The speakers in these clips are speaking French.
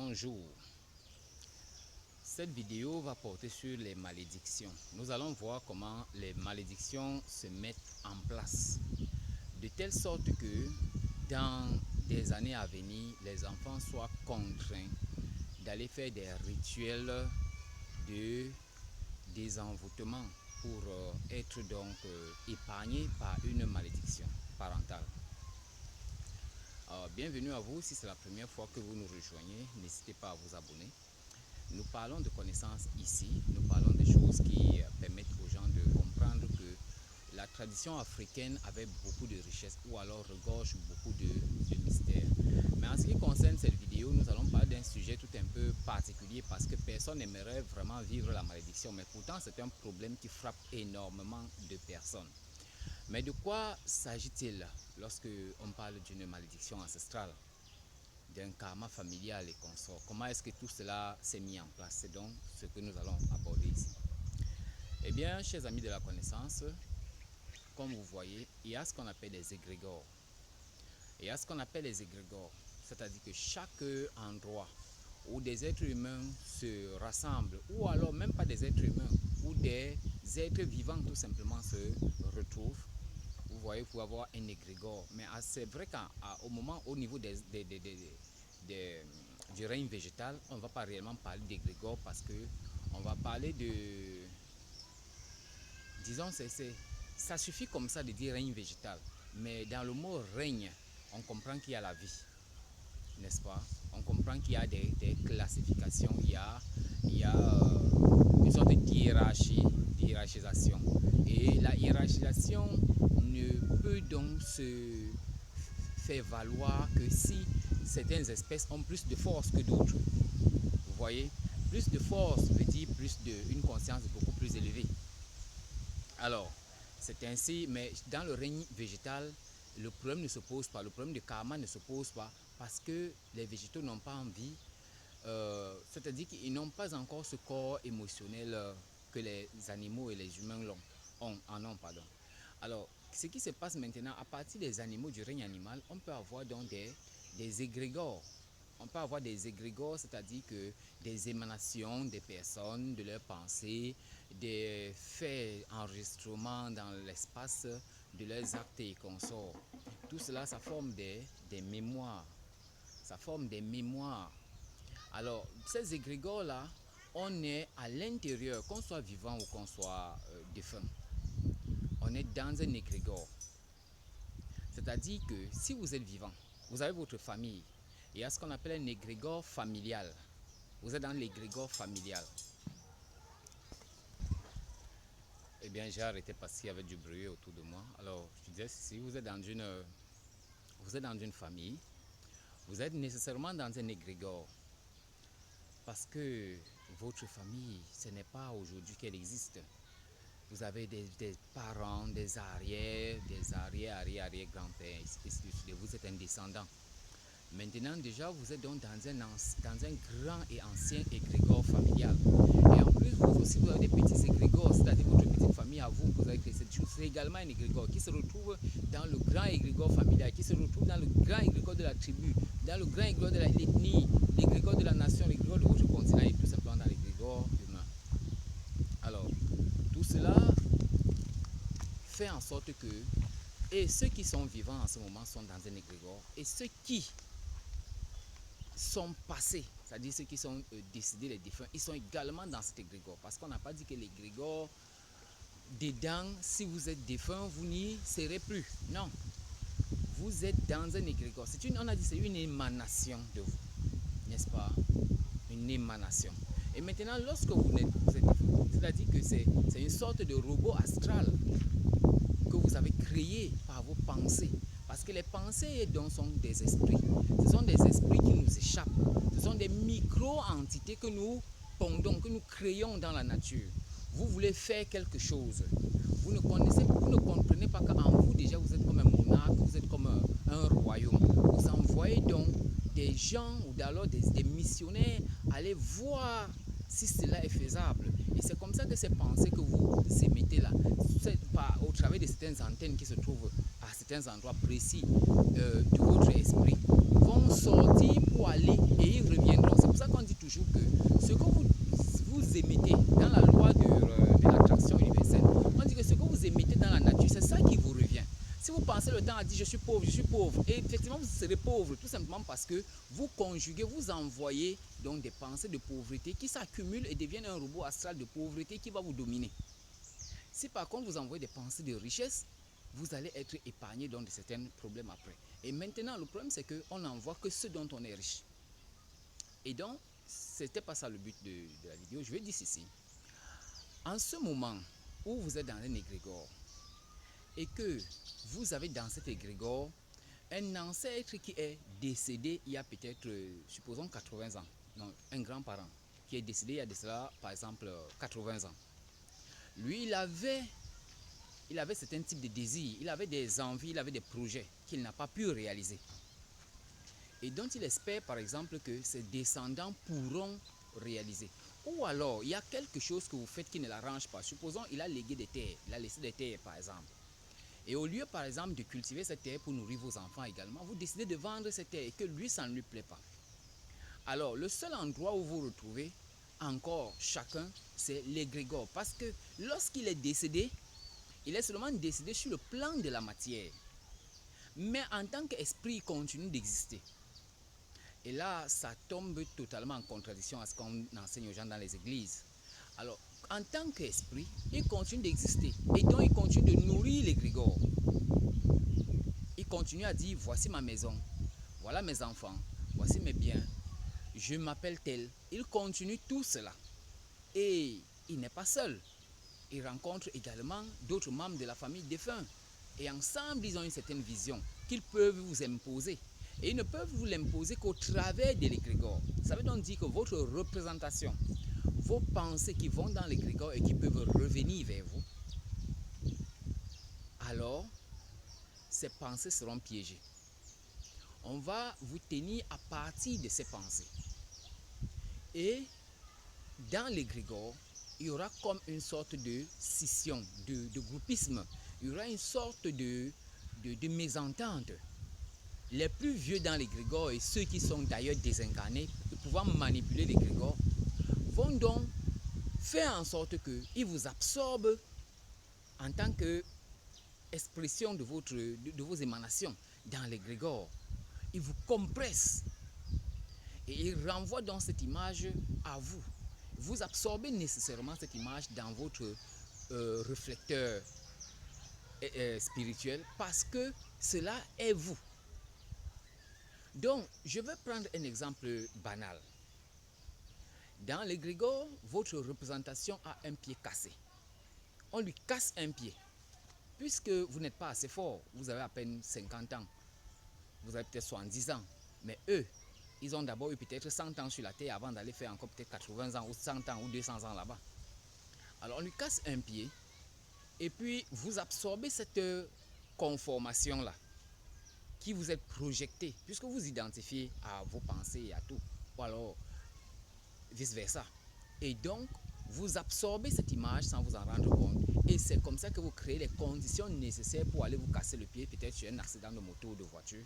Bonjour, cette vidéo va porter sur les malédictions. Nous allons voir comment les malédictions se mettent en place, de telle sorte que dans des années à venir, les enfants soient contraints d'aller faire des rituels de désenvoûtement pour être donc épargnés par une malédiction parentale. Bienvenue à vous. Si c'est la première fois que vous nous rejoignez, n'hésitez pas à vous abonner. Nous parlons de connaissances ici, nous parlons des choses qui permettent aux gens de comprendre que la tradition africaine avait beaucoup de richesses ou alors regorge beaucoup de mystères. Mais en ce qui concerne cette vidéo, nous allons parler d'un sujet tout un peu particulier parce que personne n'aimerait vraiment vivre la malédiction, mais pourtant c'est un problème qui frappe énormément de personnes. Mais de quoi s'agit-il lorsque on parle d'une malédiction ancestrale, d'un karma familial et consorts? Comment est-ce que tout cela s'est mis en place? C'est donc ce que nous allons aborder ici. Eh bien, chers amis de la connaissance, comme vous voyez, il y a ce qu'on appelle les égrégores. Il y a ce qu'on appelle les égrégores, c'est-à-dire que chaque endroit où des êtres humains se rassemblent, ou alors même pas des êtres humains, où des êtres vivants tout simplement se retrouvent, vous voyez, vous pouvez avoir un égrégore. Mais c'est vrai qu'au moment, au niveau du règne végétal, on ne va pas réellement parler d'égrégore parce que on va parler de, disons, ça suffit comme ça de dire règne végétal. Mais dans le mot règne, on comprend qu'il y a la vie, n'est-ce pas? On comprend qu'il y a des classifications, il y a une sorte d'hiérarchisation. Et la hiérarchisation ne peut donc se faire valoir que si certaines espèces ont plus de force que d'autres. Vous voyez, plus de force veut dire une conscience beaucoup plus élevée. Alors, c'est ainsi, mais dans le règne végétal, le problème ne se pose pas, le problème de karma ne se pose pas parce que les végétaux n'ont pas envie, c'est-à-dire qu'ils n'ont pas encore ce corps émotionnel que les animaux et les humains en ont. Alors, ce qui se passe maintenant, à partir des animaux du règne animal, on peut avoir donc des égrégores. On peut avoir des égrégores, c'est-à-dire que des émanations des personnes, de leurs pensées, des faits enregistrements dans l'espace, de leurs actes et consorts. Tout cela, ça forme des mémoires. Ça forme des mémoires. Alors, ces égrégores-là, on est à l'intérieur, qu'on soit vivant ou qu'on soit défunt. On est dans un égrégore. C'est-à-dire que si vous êtes vivant, vous avez votre famille. Il y a ce qu'on appelle un égrégore familial. Vous êtes dans l'égrégore familial. Eh bien, j'ai arrêté parce qu'il y avait du bruit autour de moi. Alors, je disais, si vous êtes dans une famille, vous êtes nécessairement dans un égrégore. Parce que votre famille, ce n'est pas aujourd'hui qu'elle existe. Vous avez des parents, des arrière-grands-pères, vous êtes un descendant. Maintenant, déjà, vous êtes donc dans un grand et ancien égrégore familial. Et en plus, vous aussi, vous avez des petits égrégores, c'est-à-dire votre petite famille à vous, vous avez créé cette chose. C'est également un égrégore qui se retrouve dans le grand égrégore familial, qui se retrouve dans le grand égrégore de la tribu, dans le grand égrégore de l'ethnie, l'égrégore de la nation, l'égrégore de votre continent et tout simplement dans l'égrégore humain. Alors, tout cela fait en sorte que, et ceux qui sont vivants en ce moment sont dans un égrégore, et ceux qui sont passés, c'est-à-dire ceux qui sont décédés, les défunts, ils sont également dans cet égrégore. Parce qu'on n'a pas dit que l'égrégore, dedans, si vous êtes défunt, vous n'y serez plus. Non. Vous êtes dans un égrégore. On a dit c'est une émanation de vous. N'est-ce pas? Une émanation. Et maintenant, lorsque vous êtes défunt, c'est-à-dire que c'est une sorte de robot astral que vous avez créé par vos pensées. Parce que les pensées donc sont des esprits. Ce sont des esprits qui nous échappent. Ce sont des micro-entités que nous pondons, que nous créons dans la nature. Vous voulez faire quelque chose. Vous ne comprenez pas qu'en vous déjà vous êtes comme un monarque, vous êtes comme un royaume. Vous envoyez donc des gens ou alors des missionnaires aller voir si cela est faisable. Et c'est comme ça que ces pensées que vous émettez là, au travers de certaines antennes qui se trouvent à certains endroits précis de votre esprit, vont sortir pour aller et ils reviendront. C'est pour ça toujours que ce que vous émettez dans la loi de l'attraction universelle, on dit que ce que vous émettez dans la nature, c'est ça qui vous revient. Si vous pensez le temps à dire je suis pauvre, et effectivement vous serez pauvre tout simplement parce que vous conjuguez, vous envoyez donc des pensées de pauvreté qui s'accumulent et deviennent un robot astral de pauvreté qui va vous dominer. Si par contre vous envoyez des pensées de richesse, vous allez être épargné donc de certains problèmes après. Et maintenant le problème c'est qu'on n'envoie que ce dont on est riche. Et donc c'était pas ça le but de la vidéo. Je vais dire ceci. En ce moment où vous êtes dans un égrégore, et que vous avez dans cet égrégore un ancêtre qui est décédé il y a peut-être, supposons 80 ans, non, un grand-parent qui est décédé il y a de cela, par exemple, 80 ans. Lui, il avait certains types de désirs, il avait des envies, il avait des projets qu'il n'a pas pu réaliser. Et dont il espère, par exemple, que ses descendants pourront réaliser. Ou alors, il y a quelque chose que vous faites qui ne l'arrange pas. Supposons qu'il a légué des terres, il a laissé des terres, par exemple. Et au lieu, par exemple, de cultiver cette terre pour nourrir vos enfants également, vous décidez de vendre cette terre et que lui, ça ne lui plaît pas. Alors, le seul endroit où vous retrouvez encore chacun, c'est l'égrégore. Parce que lorsqu'il est décédé, il est seulement décédé sur le plan de la matière. Mais en tant qu'esprit, il continue d'exister. Et là, ça tombe totalement en contradiction à ce qu'on enseigne aux gens dans les églises. Alors, en tant qu'esprit, il continue d'exister. Et donc, il continue de nourrir l'égrégore. Il continue à dire, voici ma maison, voilà mes enfants, voici mes biens, je m'appelle tel. Il continue tout cela. Et il n'est pas seul. Il rencontre également d'autres membres de la famille défunts. Et ensemble, ils ont une certaine vision qu'ils peuvent vous imposer. Et ils ne peuvent vous l'imposer qu'au travers de l'égrégore. Ça veut donc dire que votre représentation, vos pensées qui vont dans l'égrégore et qui peuvent revenir vers vous, alors ces pensées seront piégées. On va vous tenir à partir de ces pensées. Et dans l'égrégore, il y aura comme une sorte de scission, de groupisme. Il y aura une sorte de mésentente. Les plus vieux dans l'égrégore et ceux qui sont d'ailleurs désincarnés, de pouvoir manipuler l'égrégore, vont donc faire en sorte qu'ils vous absorbent en tant qu'expression de vos émanations dans l'égrégore. Ils vous compressent et ils renvoient donc cette image à vous. Vous absorbez nécessairement cette image dans votre réflecteur spirituel parce que cela est vous. Donc, je vais prendre un exemple banal. Dans l'égrégore, votre représentation a un pied cassé. On lui casse un pied. Puisque vous n'êtes pas assez fort, vous avez à peine 50 ans, vous avez peut-être 70 ans, mais eux, ils ont d'abord eu peut-être 100 ans sur la terre avant d'aller faire encore peut-être 80 ans ou 100 ans ou 200 ans là-bas. Alors on lui casse un pied et puis vous absorbez cette conformation-là qui vous est projetée puisque vous identifiez à vos pensées et à tout, ou alors vice-versa. Et donc, vous absorbez cette image sans vous en rendre compte et c'est comme ça que vous créez les conditions nécessaires pour aller vous casser le pied, peut-être sur un accident de moto ou de voiture,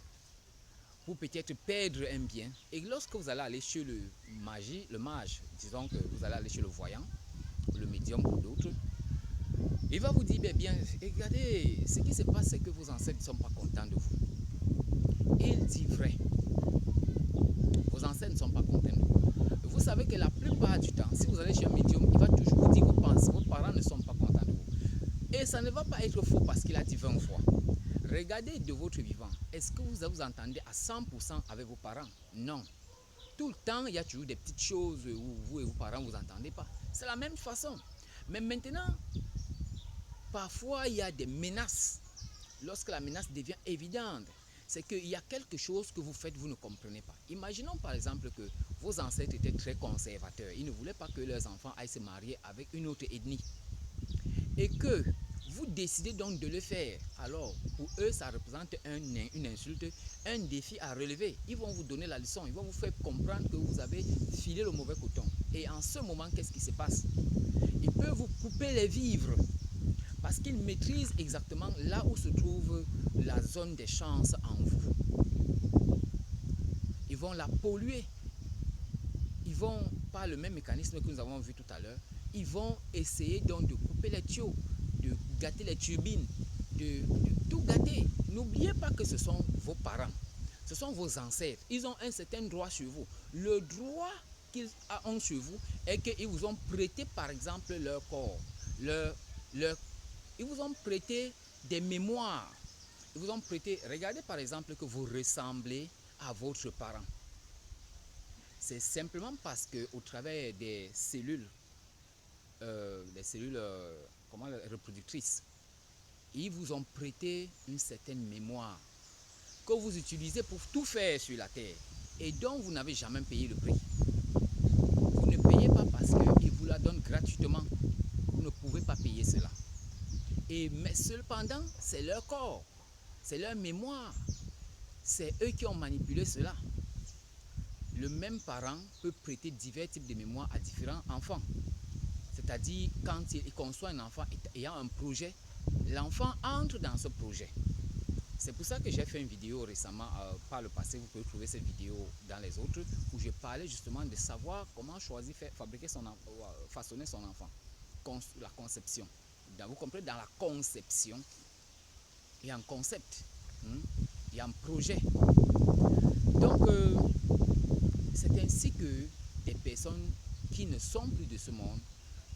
pour peut-être perdre un bien. Et lorsque vous allez aller chez le mage, disons que vous allez aller chez le voyant, le médium ou d'autres, il va vous dire, bien, regardez, ce qui se passe, c'est que vos ancêtres ne sont pas contents de vous. Et il dit vrai. Vos ancêtres ne sont pas contents de vous. Vous savez que la plupart du temps, si vous allez chez un médium, il va toujours vous dire vos parents ne sont pas contents de vous. Et ça ne va pas être faux parce qu'il a dit 20 fois. Regardez de votre vivant. Est-ce que vous entendez à 100% avec vos parents? Non. Tout le temps, il y a toujours des petites choses où vous et vos parents ne vous entendez pas. C'est la même façon. Mais maintenant, parfois, il y a des menaces. Lorsque la menace devient évidente, c'est qu'il y a quelque chose que vous faites, vous ne comprenez pas. Imaginons par exemple que vos ancêtres étaient très conservateurs. Ils ne voulaient pas que leurs enfants aillent se marier avec une autre ethnie. Et que vous décidez donc de le faire. Alors, pour eux, ça représente une insulte, un défi à relever. Ils vont vous donner la leçon. Ils vont vous faire comprendre que vous avez filé le mauvais coton. Et en ce moment, qu'est-ce qui se passe? Ils peuvent vous couper les vivres. Parce qu'ils maîtrisent exactement là où se trouve la zone des chances en vous. Ils vont la polluer. ils vont, par le même mécanisme que nous avons vu tout à l'heure, ils vont essayer donc de couper les tuyaux, de gâter les turbines, de tout gâter. N'oubliez pas que ce sont vos parents, ce sont vos ancêtres. Ils ont un certain droit sur vous. Le droit qu'ils ont sur vous est qu'ils vous ont prêté, par exemple, leur corps, ils vous ont prêté des mémoires. Ils vous ont prêté, regardez par exemple que vous ressemblez à votre parent. C'est simplement parce qu'au travers des cellules reproductrices, ils vous ont prêté une certaine mémoire que vous utilisez pour tout faire sur la terre et dont vous n'avez jamais payé le prix. Vous ne payez pas parce qu'ils vous la donnent gratuitement. Vous ne pouvez pas payer cela. Mais cependant, c'est leur corps, c'est leur mémoire. C'est eux qui ont manipulé cela. Le même parent peut prêter divers types de mémoires à différents enfants. C'est-à-dire, quand il conçoit un enfant ayant un projet, l'enfant entre dans ce projet. C'est pour ça que j'ai fait une vidéo récemment, par le passé, vous pouvez trouver cette vidéo dans les autres, où je parlais justement de savoir comment choisir, fabriquer façonner son enfant. La conception. Vous comprenez, dans la conception, il y a un concept, il y a un projet. Donc, c'est ainsi que des personnes qui ne sont plus de ce monde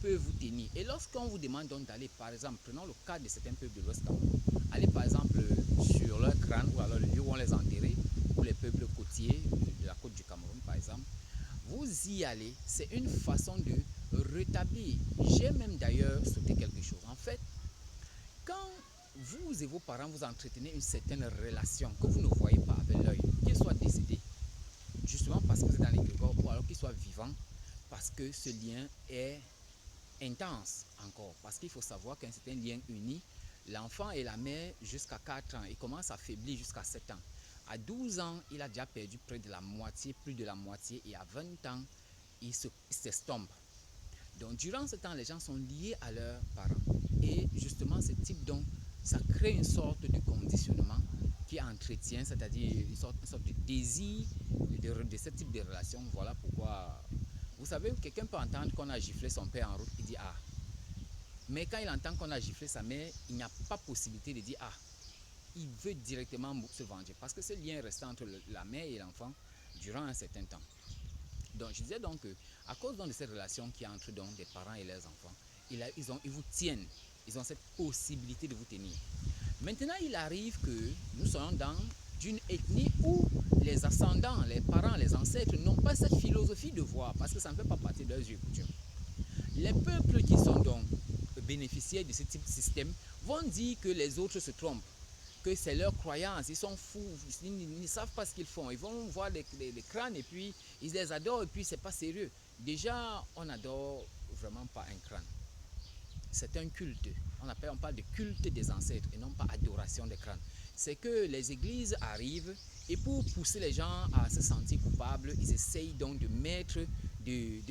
peuvent vous tenir. Et lorsqu'on vous demande donc d'aller, par exemple, prenons le cas de certains peuples de l'Ouest Cameroun, aller par exemple sur leur crâne ou alors le lieu où on les a enterrés, ou les peuples côtiers de la côte du Cameroun par exemple, vous y allez, c'est une façon de rétablir. J'ai même d'ailleurs sauté quelque chose. En fait, quand vous et vos parents vous entretenez une certaine relation que vous ne voyez pas avec l'œil, qu'il soit décédé, justement parce que vous êtes dans l'égrégore, ou alors qu'il soit vivant, parce que ce lien est intense encore. Parce qu'il faut savoir qu'un certain lien unit l'enfant et la mère jusqu'à 4 ans. Il commence à faiblir jusqu'à 7 ans. À 12 ans, il a déjà perdu près de la moitié, plus de la moitié. Et à 20 ans, il s'estompe. Donc, durant ce temps, les gens sont liés à leurs parents. Et justement, ce type donc, ça crée une sorte de conditionnement qui entretient, c'est-à-dire une sorte de désir de ce type de relation. Voilà pourquoi, vous savez, quelqu'un peut entendre qu'on a giflé son père en route, il dit « Ah ». Mais quand il entend qu'on a giflé sa mère, il n'y a pas possibilité de dire « Ah ». Il veut directement se venger parce que ce lien reste entre la mère et l'enfant durant un certain temps. Donc, je disais donc qu'à cause donc de cette relation qui est entre donc des parents et leurs enfants, ils vous tiennent. Ils ont cette possibilité de vous tenir. Maintenant, il arrive que nous soyons dans une ethnie où les ascendants, les parents, les ancêtres n'ont pas cette philosophie de voir parce que ça ne fait pas partie de leurs yeux coutumes. Les peuples qui sont donc bénéficiaires de ce type de système vont dire que les autres se trompent, que c'est leur croyance, ils sont fous, ils ne savent pas ce qu'ils font. Ils vont voir les crânes et puis ils les adorent et puis c'est pas sérieux. Déjà, on n'adore vraiment pas un crâne. C'est un culte. On parle de culte des ancêtres et non pas adoration des crânes. C'est que les églises arrivent et pour pousser les gens à se sentir coupables, ils essayent donc de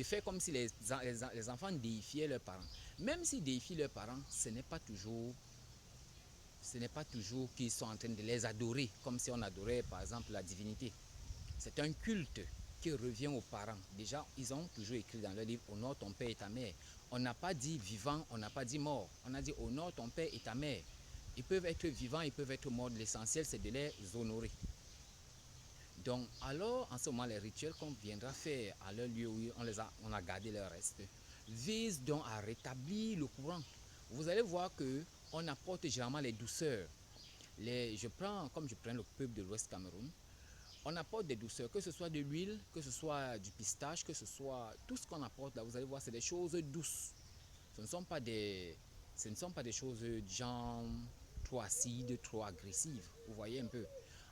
faire comme si les enfants déifiaient leurs parents. Même s'ils déifient leurs parents, ce n'est pas toujours qu'ils sont en train de les adorer, comme si on adorait par exemple la divinité. C'est un culte qui revient aux parents. Déjà, ils ont toujours écrit dans leur livre « Honore ton père et ta mère ». On n'a pas dit vivant, on n'a pas dit mort. On a dit « Honore ton père et ta mère ». Ils peuvent être vivants, ils peuvent être morts. L'essentiel, c'est de les honorer. Donc, alors, en ce moment, les rituels qu'on viendra faire à leur lieu où on a gardé leur reste, visent donc à rétablir le courant. Vous allez voir qu'on apporte généralement les douceurs. Je prends le peuple de l'Ouest Cameroun, on apporte des douceurs, que ce soit de l'huile, que ce soit du pistache, que ce soit tout ce qu'on apporte là, vous allez voir, c'est des choses douces. Ce ne sont pas des choses genre trop acides, trop agressives. Vous voyez un peu.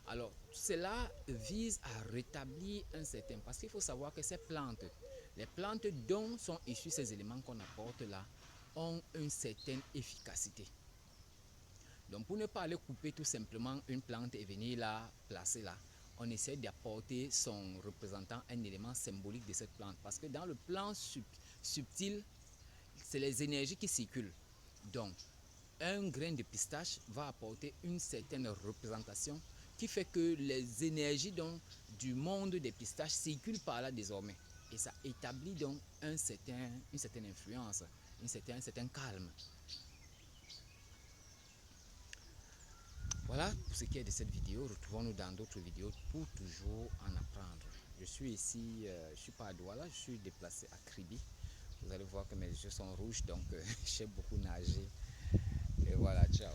Alors, cela vise à rétablir un certain... Parce qu'il faut savoir que ces plantes, les plantes dont sont issus ces éléments qu'on apporte là, ont une certaine efficacité. Donc, pour ne pas aller couper tout simplement une plante et venir la placer là, on essaie d'apporter son représentant un élément symbolique de cette plante. Parce que dans le plan subtil, c'est les énergies qui circulent. Donc, un grain de pistache va apporter une certaine représentation qui fait que les énergies du monde des pistaches circulent par là désormais. et ça établit donc une certaine influence, un certain calme. Voilà pour ce qui est de cette vidéo. Retrouvons-nous dans d'autres vidéos pour toujours en apprendre. Je suis ici, je ne suis pas à Douala, je suis déplacé à Kribi. Vous allez voir que mes yeux sont rouges, donc j'ai beaucoup nagé. Et voilà, ciao.